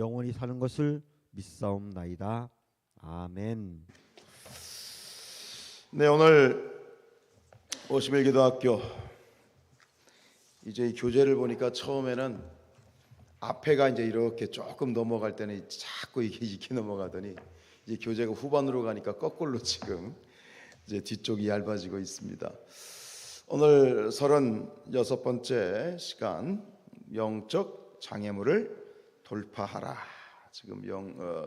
영원히 사는 것을 믿사옵나이다. 아멘. 네, 오늘 51기도학교 이제 이 교재를 보니까 처음에는 앞에가 이제 이렇게 조금 넘어갈 때는 자꾸 이렇게 넘어가더니 이제 교재가 후반으로 가니까 거꾸로 지금 이제 뒤쪽이 얇아지고 있습니다. 오늘 36번째 시간, 영적 장애물을 돌파하라. 지금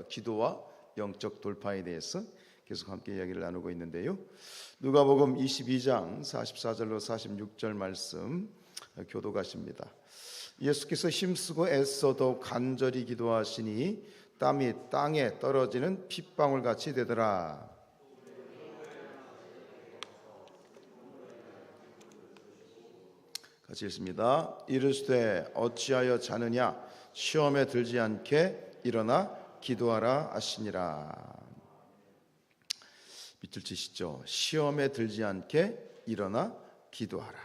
기도와 영적 돌파에 대해서 계속 함께 이야기를 나누고 있는데요. 누가복음 22장 44절로 46절 말씀 교도가십니다. 예수께서 힘쓰고 애써도 간절히 기도하시니 땀이 땅에 떨어지는 핏방울같이 되더라. 같이 읽습니다. 이르시되 어찌하여 자느냐 시험에 들지 않게 일어나 기도하라 하시니라. 밑줄 치시죠. 시험에 들지 않게 일어나 기도하라.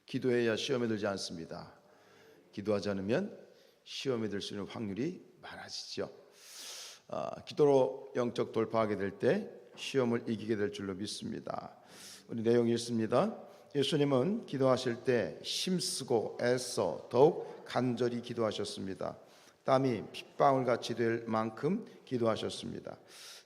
기도해야 시험에 들지 않습니다. 기도하지 않으면 시험에 들 수 있는 확률이 많아지죠. 기도로 영적 돌파하게 될 때 시험을 이기게 될 줄로 믿습니다. 우리 내용 읽습니다. 예수님은 기도하실 때 힘쓰고 애써 더욱 간절히 기도하셨습니다. 땀이 핏방울같이 될 만큼 기도하셨습니다.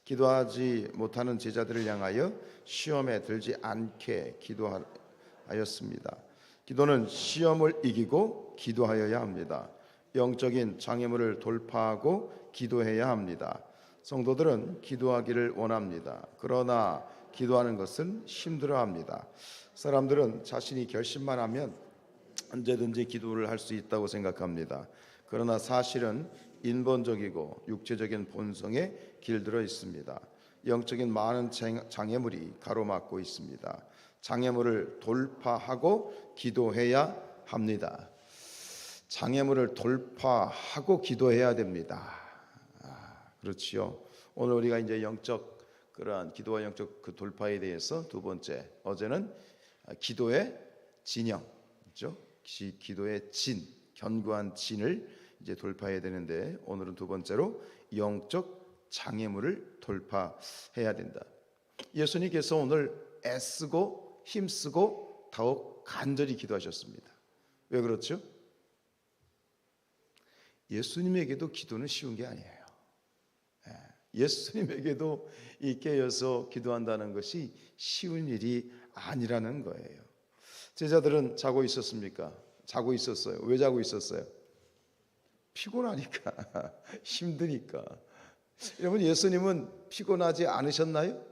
기도하지 못하는 제자들을 향하여 시험에 들지 않게 기도하였습니다. 기도는 시험을 이기고 기도하여야 합니다. 영적인 장애물을 돌파하고 기도해야 합니다. 성도들은 기도하기를 원합니다. 그러나 기도하는 것은 힘들어합니다. 사람들은 자신이 결심만 하면 언제든지 기도를 할 수 있다고 생각합니다. 그러나 사실은 인본적이고 육체적인 본성에 길들어 있습니다. 영적인 많은 장애물이 가로막고 있습니다. 장애물을 돌파하고 기도해야 합니다. 장애물을 돌파하고 기도해야 됩니다. 그렇지요. 오늘 우리가 이제 영적 그러한 기도와 영적 그 돌파에 대해서 두 번째, 어제는 기도의 진영, 그렇죠? 기도의 진, 견고한 진을 이제 돌파해야 되는데 오늘은 두 번째로 영적 장애물을 돌파해야 된다. 예수님께서 오늘 애쓰고 힘쓰고 더욱 간절히 기도하셨습니다. 왜 그렇죠? 예수님에게도 기도는 쉬운 게 아니에요. 예수님에게도 이 깨어서 기도한다는 것이 쉬운 일이 아니라는 거예요. 제자들은 자고 있었습니까? 자고 있었어요. 왜 자고 있었어요? 피곤하니까, 힘드니까. 여러분, 예수님은 피곤하지 않으셨나요?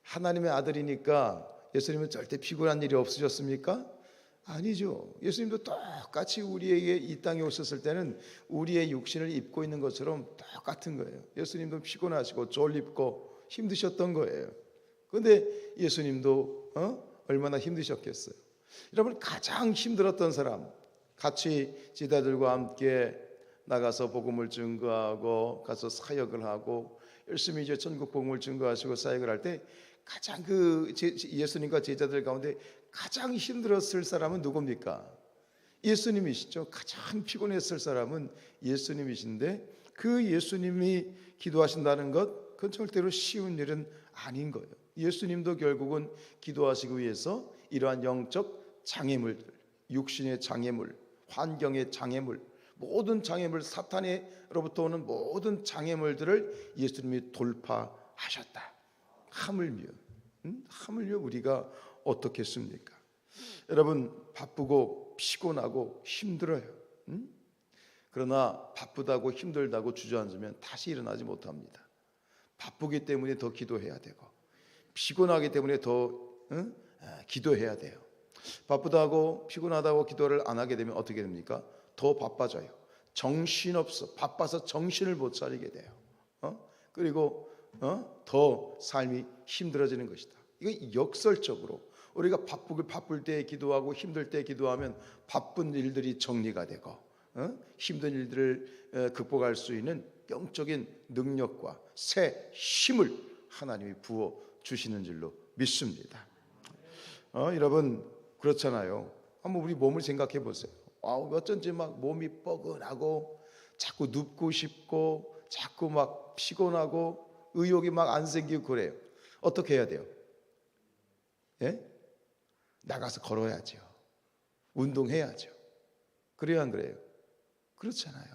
하나님의 아들이니까 예수님은 절대 피곤한 일이 없으셨습니까? 아니죠. 예수님도 똑같이 우리에게 이 땅에 오셨을 때는 우리의 육신을 입고 있는 것처럼 똑같은 거예요. 예수님도 피곤하시고 졸립고 힘드셨던 거예요. 그런데 예수님도 얼마나 힘드셨겠어요. 여러분, 가장 힘들었던 사람, 같이 제자들과 함께 나가서 복음을 증거하고 가서 사역을 하고 열심히 이제 천국 복음을 증거하시고 사역을 할 때 가장 예수님과 제자들 가운데 가장 힘들었을 사람은 누굽니까? 예수님이시죠. 가장 피곤했을 사람은 예수님이신데 그 예수님이 기도하신다는 것, 그건 절대로 쉬운 일은 아닌 거예요. 예수님도 결국은 기도하시기 위해서 이러한 영적 장애물들, 육신의 장애물, 환경의 장애물, 모든 장애물, 사탄으로부터 오는 모든 장애물들을 예수님이 돌파하셨다. 하물며 우리가 어떻겠습니까? 여러분, 바쁘고 피곤하고 힘들어요. 그러나 바쁘다고 힘들다고 주저앉으면 다시 일어나지 못합니다. 바쁘기 때문에 더 기도해야 되고 피곤하기 때문에 더 기도해야 돼요. 바쁘다고 피곤하다고 기도를 안 하게 되면 어떻게 됩니까? 더 바빠져요. 정신없어. 바빠서 정신을 못 차리게 돼요. 그리고 더 삶이 힘들어지는 것이다. 이거 역설적으로 우리가 바쁠 때 기도하고 힘들 때 기도하면 바쁜 일들이 정리가 되고 힘든 일들을 극복할 수 있는 영적인 능력과 새 힘을 하나님이 부어 주시는 줄로 믿습니다. 여러분, 그렇잖아요. 한번 우리 몸을 생각해 보세요. 어쩐지 막 몸이 뻐근하고 자꾸 눕고 싶고 자꾸 막 피곤하고 의욕이 막 안 생기고 그래요. 어떻게 해야 돼요? 예? 나가서 걸어야죠. 운동해야죠. 그래야 안 그래요? 그렇잖아요.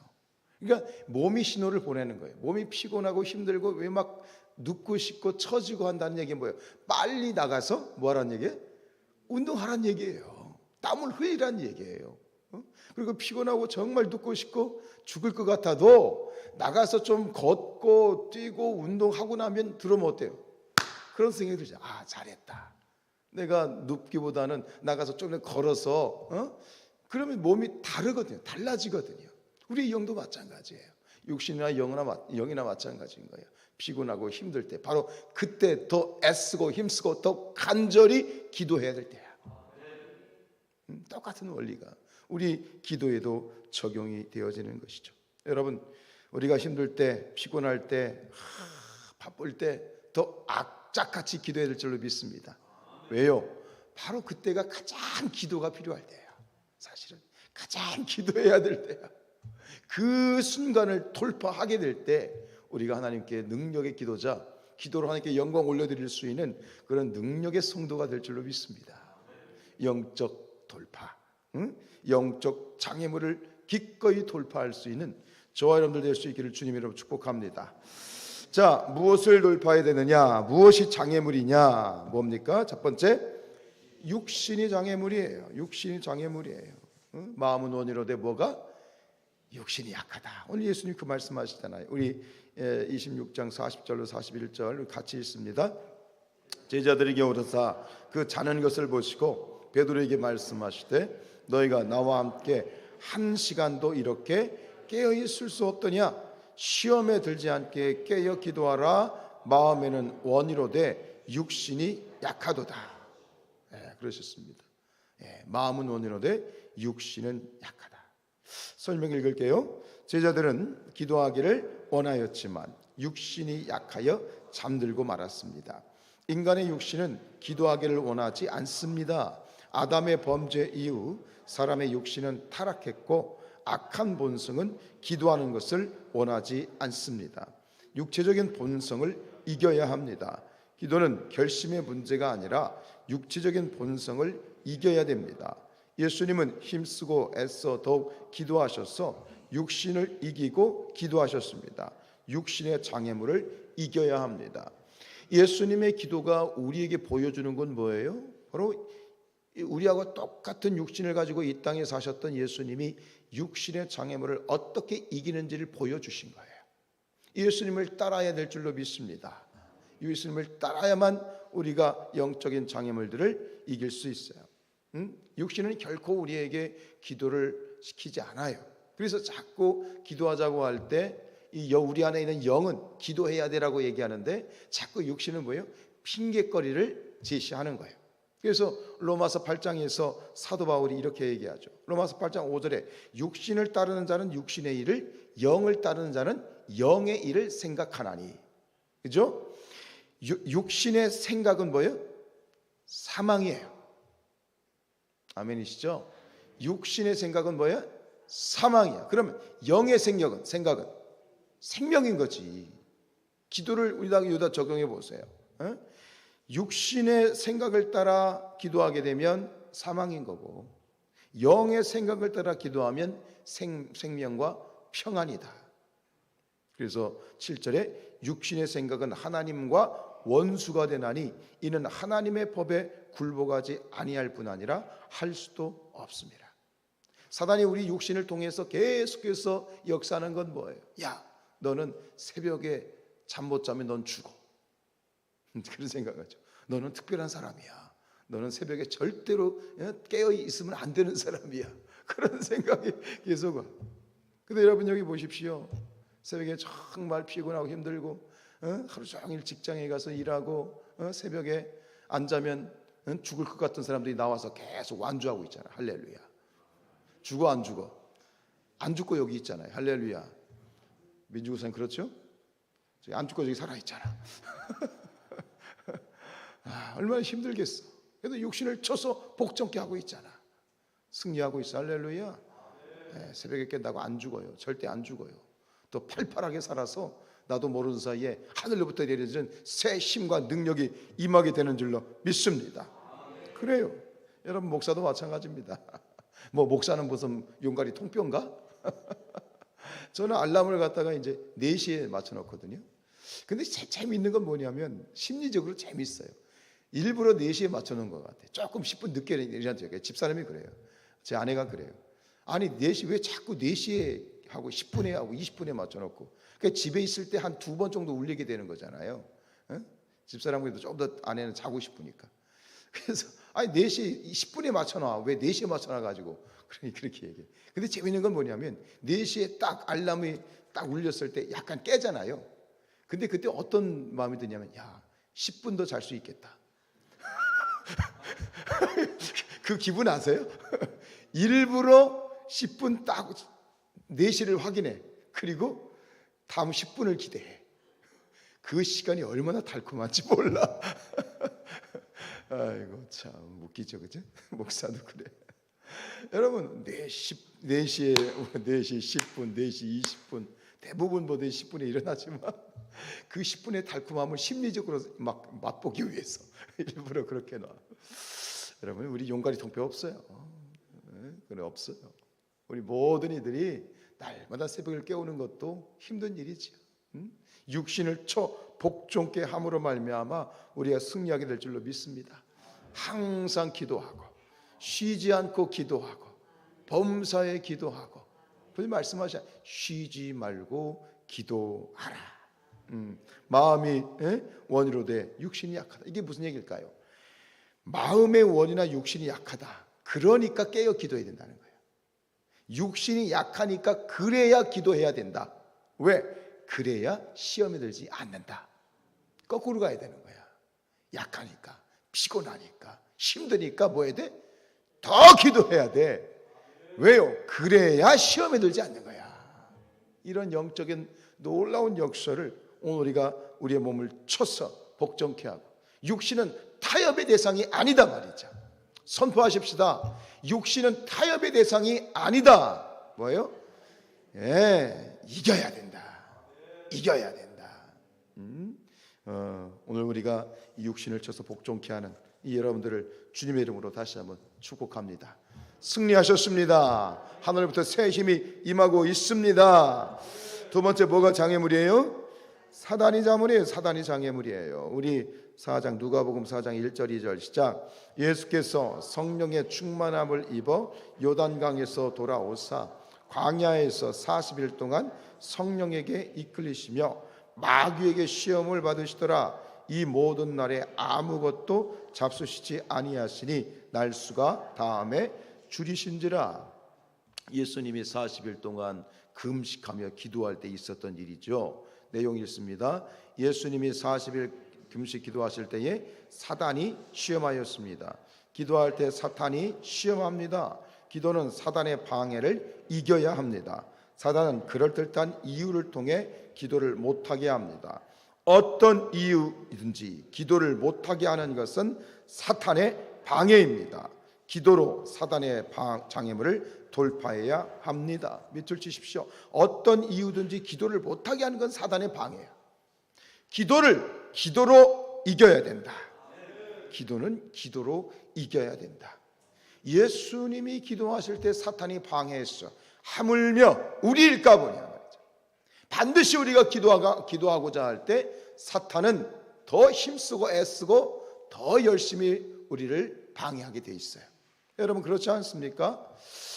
그러니까 몸이 신호를 보내는 거예요. 몸이 피곤하고 힘들고 왜 막 눕고 싶고 처지고 한다는 얘기는 뭐예요? 빨리 나가서 뭐 하라는 얘기예요? 운동하라는 얘기예요. 땀을 흘리라는 얘기예요. 그리고 피곤하고 정말 눕고 싶고 죽을 것 같아도 나가서 좀 걷고 뛰고 운동하고 나면 들으면 어때요? 그런 생각이 들죠. 아, 잘했다. 내가 눕기보다는 나가서 좀 걸어서 그러면 몸이 다르거든요. 달라지거든요. 우리 영도 마찬가지예요. 육신이나 영이나 마찬가지인 거예요. 피곤하고 힘들 때 바로 그때 더 애쓰고 힘쓰고 더 간절히 기도해야 될 때야. 똑같은 원리가 우리 기도에도 적용이 되어지는 것이죠. 여러분, 우리가 힘들 때, 피곤할 때, 바쁠 때 더 악착같이 기도해야 될 줄로 믿습니다. 왜요? 바로 그때가 가장 기도가 필요할 때예요. 사실은 가장 기도해야 될 때야. 그 순간을 돌파하게 될 때 우리가 하나님께 능력의 기도자, 기도로 하나님께 영광 올려드릴 수 있는 그런 능력의 성도가 될 줄로 믿습니다. 영적 돌파, 영적 장애물을 기꺼이 돌파할 수 있는 저와 여러분들 될 수 있기를 주님 이름으로 축복합니다. 자, 무엇을 돌파해야 되느냐? 무엇이 장애물이냐? 뭡니까? 첫 번째, 육신이 장애물이에요. 육신이 장애물이에요. 마음은 원이로되 뭐가? 육신이 약하다. 오늘 예수님 그 말씀하시잖아요. 우리 26장 40절로 41절 같이 읽습니다. 제자들에게 오르사 그 자는 것을 보시고 베드로에게 말씀하시되 너희가 나와 함께 한 시간도 이렇게 깨어 있을 수 없더냐? 시험에 들지 않게 깨어 기도하라. 마음에는 원이로되 육신이 약하도다. 그러셨습니다. 마음은 원이로되 육신은 약하다. 설명 읽을게요. 제자들은 기도하기를 원하였지만 육신이 약하여 잠들고 말았습니다. 인간의 육신은 기도하기를 원하지 않습니다. 아담의 범죄 이후 사람의 육신은 타락했고 악한 본성은 기도하는 것을 원하지 않습니다. 육체적인 본성을 이겨야 합니다. 기도는 결심의 문제가 아니라 육체적인 본성을 이겨야 됩니다. 예수님은 힘쓰고 애써 더욱 기도하셔서 육신을 이기고 기도하셨습니다. 육신의 장애물을 이겨야 합니다. 예수님의 기도가 우리에게 보여주는 건 뭐예요? 바로 우리하고 똑같은 육신을 가지고 이 땅에 사셨던 예수님이 육신의 장애물을 어떻게 이기는지를 보여주신 거예요. 예수님을 따라야 될 줄로 믿습니다. 예수님을 따라야만 우리가 영적인 장애물들을 이길 수 있어요. 육신은 결코 우리에게 기도를 시키지 않아요. 그래서 자꾸 기도하자고 할 때 우리 안에 있는 영은 기도해야 되라고 얘기하는데 자꾸 육신은 뭐예요? 핑계거리를 제시하는 거예요. 그래서 로마서 8장에서 사도 바울이 이렇게 얘기하죠. 로마서 8장 5절에 육신을 따르는 자는 육신의 일을, 영을 따르는 자는 영의 일을 생각하나니. 그죠? 육신의 생각은 뭐예요? 사망이에요. 아멘이시죠? 육신의 생각은 뭐예요? 사망이야. 그러면 영의 생각은 생명인 거지. 기도를 우리가 적용해 보세요. 육신의 생각을 따라 기도하게 되면 사망인 거고 영의 생각을 따라 기도하면 생명과 평안이다. 그래서 7절에 육신의 생각은 하나님과 원수가 되나니 이는 하나님의 법에 굴복하지 아니할 뿐 아니라 할 수도 없습니다. 사단이 우리 육신을 통해서 계속해서 역사하는 건 뭐예요? 야, 너는 새벽에 잠 못 자면 넌 죽어. 그런 생각하죠. 너는 특별한 사람이야. 너는 새벽에 절대로 깨어 있으면 안 되는 사람이야. 그런 생각이 계속 와. 근데 여러분 여기 보십시오. 새벽에 정말 피곤하고 힘들고 하루 종일 직장에 가서 일하고 새벽에 안 자면 죽을 것 같은 사람들이 나와서 계속 완주하고 있잖아. 할렐루야. 죽어 안 죽어? 안 죽고 여기 있잖아요. 할렐루야. 민주구선 그렇죠? 안 죽고 저기 살아있잖아. 얼마나 힘들겠어. 그래도 육신을 쳐서 복종케 하고 있잖아. 승리하고 있어. 할렐루야. 새벽에 깬다고 안 죽어요. 절대 안 죽어요. 또 팔팔하게 살아서 나도 모르는 사이에 하늘로부터 내려진 새 힘과 능력이 임하게 되는 줄로 믿습니다. 그래요. 여러분, 목사도 마찬가지입니다. 뭐 목사는 무슨 용가리 통뼈인가? 저는 알람을 갖다가 이제 4시에 맞춰 놓거든요. 근데 재미있는 건 뭐냐면 심리적으로 재밌어요. 일부러 4시에 맞춰 놓은 것 같아요. 조금 10분 늦게 일어난 적이에요. 집사람이 그래요. 제 아내가 그래요. 아니 4시 왜 자꾸 4시에 하고 10분에 하고 20분에 맞춰 놓고, 그러니까 집에 있을 때 한 2번 정도 울리게 되는 거잖아요. 집사람도 좀 더 아내는 자고 싶으니까. 그래서 아니 4시 10분에 맞춰놔. 왜 4시에 맞춰놔가지고 그렇게 얘기해. 근데 재밌는 건 뭐냐면 4시에 딱 알람이 딱 울렸을 때 약간 깨잖아요. 근데 그때 어떤 마음이 드냐면, 야 10분 더 잘 수 있겠다. 그 기분 아세요? 일부러 10분 딱 4시를 확인해. 그리고 다음 10분을 기대해. 그 시간이 얼마나 달콤한지 몰라. 아이고 참 웃기죠, 그죠? 목사도 그래. 여러분 4시에 10분, 4시 20분 대부분 뭐 10분에 일어나지만 그 10분의 달콤함을 심리적으로 막 맛보기 위해서 일부러 그렇게 놔. 여러분, 우리 용가리 통뼈 없어요. 그래, 없어요. 우리 모든 이들이 날마다 새벽을 깨우는 것도 힘든 일이지요. 육신을 복종케 함으로 말미암아 우리가 승리하게 될 줄로 믿습니다. 항상 기도하고 쉬지 않고 기도하고 범사에 기도하고, 그래서 말씀하셔 쉬지 말고 기도하라. 마음이 원이로 돼 육신이 약하다. 이게 무슨 얘기일까요? 마음의 원이나 육신이 약하다. 그러니까 깨어 기도해야 된다는 거예요. 육신이 약하니까 그래야 기도해야 된다. 왜? 그래야 시험에 들지 않는다. 거꾸로 가야 되는 거야. 약하니까, 피곤하니까, 힘드니까 뭐 해야 돼? 더 기도해야 돼. 왜요? 그래야 시험에 들지 않는 거야. 이런 영적인 놀라운 역사를 오늘 우리가 우리의 몸을 쳐서 복종케 하고, 육신은 타협의 대상이 아니다 말이죠. 선포하십시다. 육신은 타협의 대상이 아니다. 뭐예요? 이겨야 된다. 이겨야 된다. 오늘 우리가 이 육신을 쳐서 복종케 하는 이 여러분들을 주님의 이름으로 다시 한번 축복합니다. 승리하셨습니다. 하늘부터 새 힘이 임하고 있습니다. 두 번째, 뭐가 장애물이에요? 사단이 장애물이에요. 사단이 장애물이에요. 우리 4장 누가복음 4장 1절 2절 시작. 예수께서 성령의 충만함을 입어 요단강에서 돌아오사 광야에서 40일 동안 성령에게 이끌리시며 마귀에게 시험을 받으시더라. 이 모든 날에 아무것도 잡수시지 아니하시니 날수가 다음에 줄이신지라. 예수님이 40일 동안 금식하며 기도할 때 있었던 일이죠. 내용이 있습니다. 예수님이 40일 금식 기도하실 때에 사단이 시험하였습니다. 기도할 때 사탄이 시험합니다. 기도는 사단의 방해를 이겨야 합니다. 사단은 그럴듯한 이유를 통해 기도를 못하게 합니다. 어떤 이유든지 기도를 못하게 하는 것은 사탄의 방해입니다. 기도로 사단의 장애물을 돌파해야 합니다. 밑줄 치십시오. 어떤 이유든지 기도를 못하게 하는 건 사단의 방해야. 기도를 기도로 이겨야 된다. 기도는 기도로 이겨야 된다. 예수님이 기도하실 때 사탄이 방해했어. 하물며 우리일까 보냐 말이죠. 반드시 우리가 기도하고자 할 때 사탄은 더 힘쓰고 애쓰고 더 열심히 우리를 방해하게 돼 있어요. 여러분 그렇지 않습니까?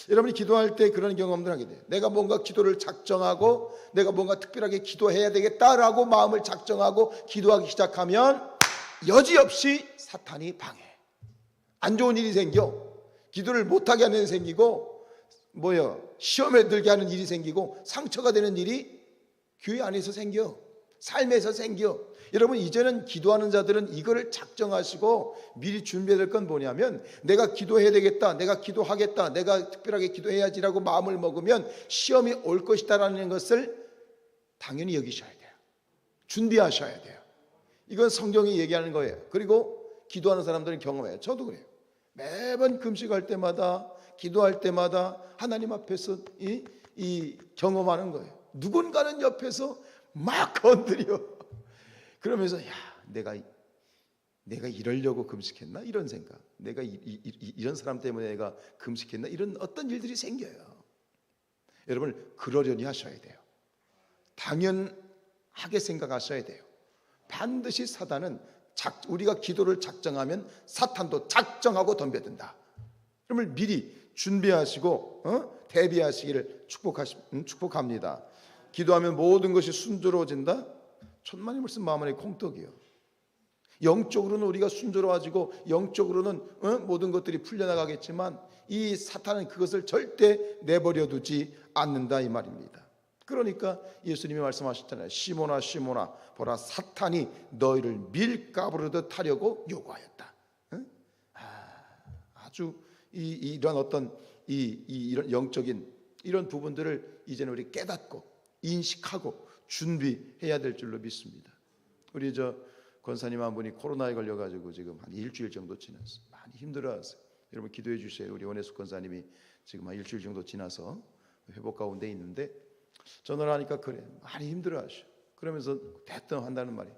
여러분이 기도할 때 그런 경험들 하게 돼요. 내가 뭔가 기도를 작정하고 내가 뭔가 특별하게 기도해야 되겠다라고 마음을 작정하고 기도하기 시작하면 여지없이 사탄이 방해. 안 좋은 일이 생겨. 기도를 못하게 하는 일이 생기고 시험에 들게 하는 일이 생기고 상처가 되는 일이 교회 안에서 생겨. 삶에서 생겨. 여러분 이제는 기도하는 자들은 이거를 작정하시고 미리 준비해야 될 건 뭐냐면 내가 기도해야 되겠다, 내가 기도하겠다, 내가 특별하게 기도해야지라고 마음을 먹으면 시험이 올 것이다라는 것을 당연히 여기셔야 돼요. 준비하셔야 돼요. 이건 성경이 얘기하는 거예요. 그리고 기도하는 사람들은 경험해요. 저도 그래요. 매번 금식할 때마다 기도할 때마다 하나님 앞에서 이 경험하는 거예요. 누군가는 옆에서 막 건드려. 그러면서 야, 내가 이러려고 금식했나? 이런 생각. 내가 이런 사람 때문에 내가 금식했나? 이런 어떤 일들이 생겨요. 여러분, 그러려니 하셔야 돼요. 당연하게 생각하셔야 돼요. 반드시 사단은 우리가 기도를 작정하면 사탄도 작정하고 덤벼든다. 그러면 미리 준비하시고 대비하시기를 축복합니다. 기도하면 모든 것이 순조로워진다. 천만의 말씀 마음 안에 콩떡이요. 영적으로는 우리가 순조로워지고 영적으로는 모든 것들이 풀려나가겠지만 이 사탄은 그것을 절대 내버려 두지 않는다 이 말입니다. 그러니까 예수님이 말씀하셨잖아요. 시몬아 시몬아 보라 사탄이 너희를 밀가부르듯 하려고 요구하였다. 아주 이런 어떤 이런 영적인 이런 부분들을 이제는 우리 깨닫고 인식하고 준비해야 될 줄로 믿습니다. 우리 권사님 한 분이 코로나에 걸려가지고 지금 한 일주일 정도 지났어요. 많이 힘들어하세요. 여러분 기도해 주세요. 우리 원혜숙 권사님이 지금 한 일주일 정도 지나서 회복 가운데 있는데 전화를 하니까 그래 많이 힘들어하셔. 그러면서 대뜸 한다는 말이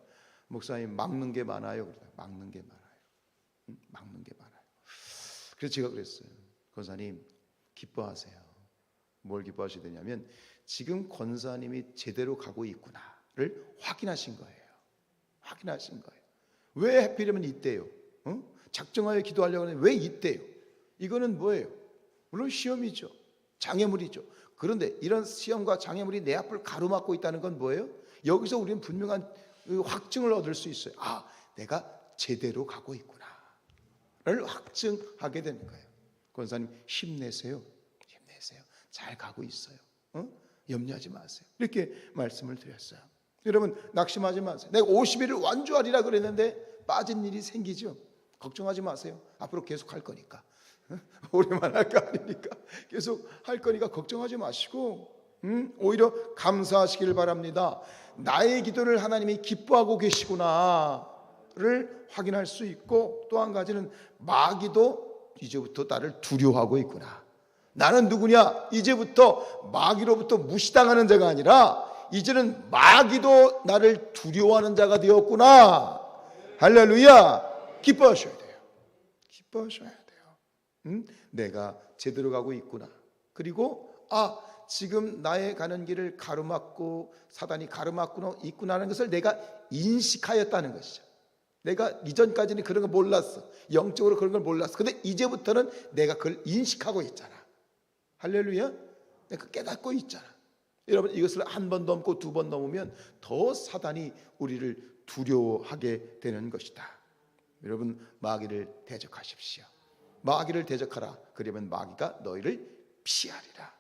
목사님 막는 게 많아요. 그래요. 막는 게 많아요. 막는 게 많아요. 그래서 제가 그랬어요. 권사님 기뻐하세요. 뭘 기뻐하시더냐면 지금 권사님이 제대로 가고 있구나를 확인하신 거예요. 확인하신 거예요. 왜 하필이면 이때요? 작정하여 기도하려고 하는데 왜 이때요? 이거는 뭐예요? 물론 시험이죠. 장애물이죠. 그런데 이런 시험과 장애물이 내 앞을 가로막고 있다는 건 뭐예요? 여기서 우리는 분명한 확증을 얻을 수 있어요. 아, 내가 제대로 가고 있구나를 확증하게 되는 거예요. 권사님 힘내세요. 힘내세요. 잘 가고 있어요. 염려하지 마세요. 이렇게 말씀을 드렸어요. 여러분 낙심하지 마세요. 내가 50일을 완주하리라 그랬는데 빠진 일이 생기죠. 걱정하지 마세요. 앞으로 계속 할 거니까. 오래만 할 거 아니니까 계속 할 거니까 걱정하지 마시고 오히려 감사하시길 바랍니다. 나의 기도를 하나님이 기뻐하고 계시구나를 확인할 수 있고 또 한 가지는 마귀도 이제부터 나를 두려워하고 있구나. 나는 누구냐? 이제부터 마귀로부터 무시당하는 자가 아니라 이제는 마귀도 나를 두려워하는 자가 되었구나. 할렐루야. 기뻐하셔야 돼요. 기뻐하셔야 돼요. 내가 제대로 가고 있구나. 그리고 지금 나의 가는 길을 가로막고 사단이 가로막고 있구나라는 것을 내가 인식하였다는 것이죠. 내가 이전까지는 그런 걸 몰랐어. 영적으로 그런 걸 몰랐어. 근데 이제부터는 내가 그걸 인식하고 있잖아. 할렐루야. 내가 깨닫고 있잖아. 여러분 이것을 한 번 넘고 두 번 넘으면 더 사단이 우리를 두려워하게 되는 것이다. 여러분 마귀를 대적하십시오. 마귀를 대적하라. 그러면 마귀가 너희를 피하리라.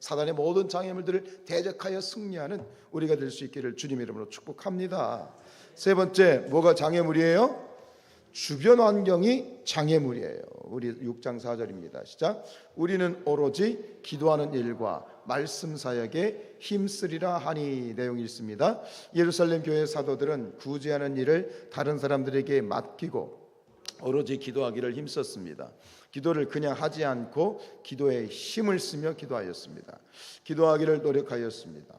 사단의 모든 장애물들을 대적하여 승리하는 우리가 될 수 있기를 주님의 이름으로 축복합니다. 세 번째 뭐가 장애물이에요? 주변 환경이 장애물이에요. 우리 6장 4절입니다. 시작. 우리는 오로지 기도하는 일과 말씀 사역에 힘쓰리라 하니 내용이 있습니다. 예루살렘 교회 사도들은 구제하는 일을 다른 사람들에게 맡기고 오로지 기도하기를 힘썼습니다. 기도를 그냥 하지 않고 기도에 힘을 쓰며 기도하였습니다. 기도하기를 노력하였습니다.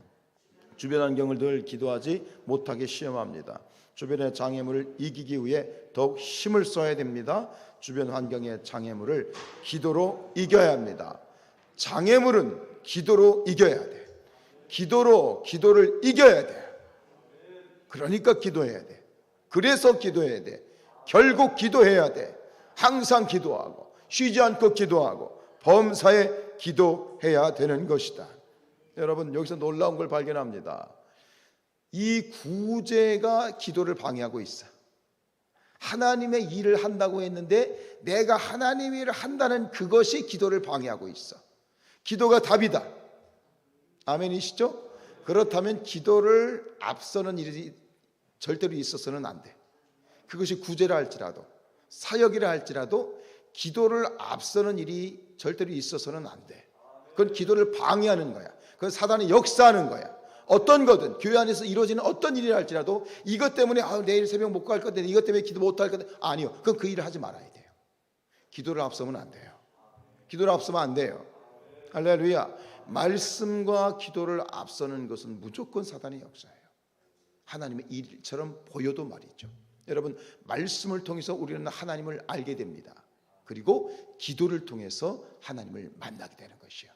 주변 환경을 늘 기도하지 못하게 시험합니다. 주변의 장애물을 이기기 위해 더욱 힘을 써야 됩니다. 주변 환경의 장애물을 기도로 이겨야 합니다. 장애물은 기도로 이겨야 돼. 기도로 기도를 이겨야 돼. 그러니까 기도해야 돼. 그래서 기도해야 돼. 결국 기도해야 돼. 항상 기도하고 쉬지 않고 기도하고 범사에 기도해야 되는 것이다. 여러분 여기서 놀라운 걸 발견합니다. 이 구제가 기도를 방해하고 있어. 하나님의 일을 한다고 했는데 내가 하나님의 일을 한다는 그것이 기도를 방해하고 있어. 기도가 답이다. 아멘이시죠? 그렇다면 기도를 앞서는 일이 절대로 있어서는 안 돼. 그것이 구제라 할지라도 사역이라 할지라도 기도를 앞서는 일이 절대로 있어서는 안 돼. 그건 기도를 방해하는 거야. 그건 사단이 역사하는 거야. 어떤 거든 교회 안에서 이루어지는 어떤 일이라 할지라도 이것 때문에 내일 새벽 못 갈 건데 이것 때문에 기도 못 할 건데 아니요. 그건 그 일을 하지 말아야 돼요. 기도를 앞서면 안 돼요. 기도를 앞서면 안 돼요. 할렐루야. 말씀과 기도를 앞서는 것은 무조건 사단의 역사예요. 하나님의 일처럼 보여도 말이죠. 여러분, 말씀을 통해서 우리는 하나님을 알게 됩니다. 그리고 기도를 통해서 하나님을 만나게 되는 것이요.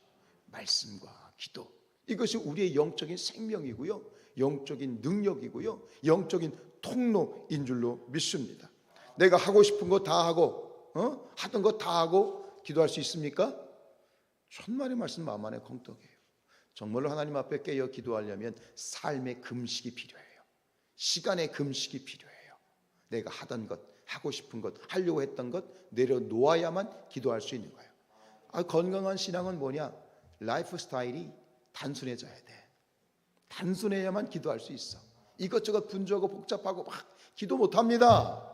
말씀과 기도, 이것이 우리의 영적인 생명이고요, 영적인 능력이고요, 영적인 통로인 줄로 믿습니다. 내가 하고 싶은 거 다 하고 하던 거 다 하고 기도할 수 있습니까? 천만의 말씀 만만의 공덕이에요. 정말로 하나님 앞에 깨어 기도하려면 삶의 금식이 필요해요. 시간의 금식이 필요해요. 내가 하던 것, 하고 싶은 것, 하려고 했던 것 내려놓아야만 기도할 수 있는 거예요. 건강한 신앙은 뭐냐? 라이프 스타일이 단순해져야 돼. 단순해야만 기도할 수 있어. 이것저것 분주하고 복잡하고 막 기도 못합니다.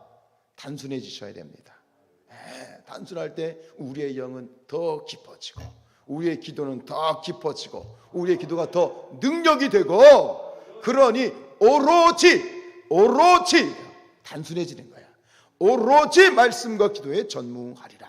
단순해지셔야 됩니다. 단순할 때 우리의 영은 더 깊어지고, 우리의 기도는 더 깊어지고, 우리의 기도가 더 능력이 되고, 그러니 오로지 단순해지는 거야. 오로지 말씀과 기도에 전무하리라.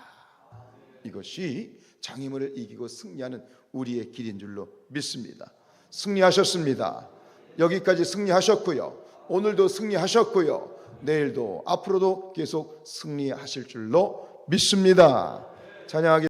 이것이 장애물을 이기고 승리하는 우리의 길인 줄로 믿습니다. 승리하셨습니다. 여기까지 승리하셨고요, 오늘도 승리하셨고요, 내일도 앞으로도 계속 승리하실 줄로 믿습니다. 찬양하겠습니다.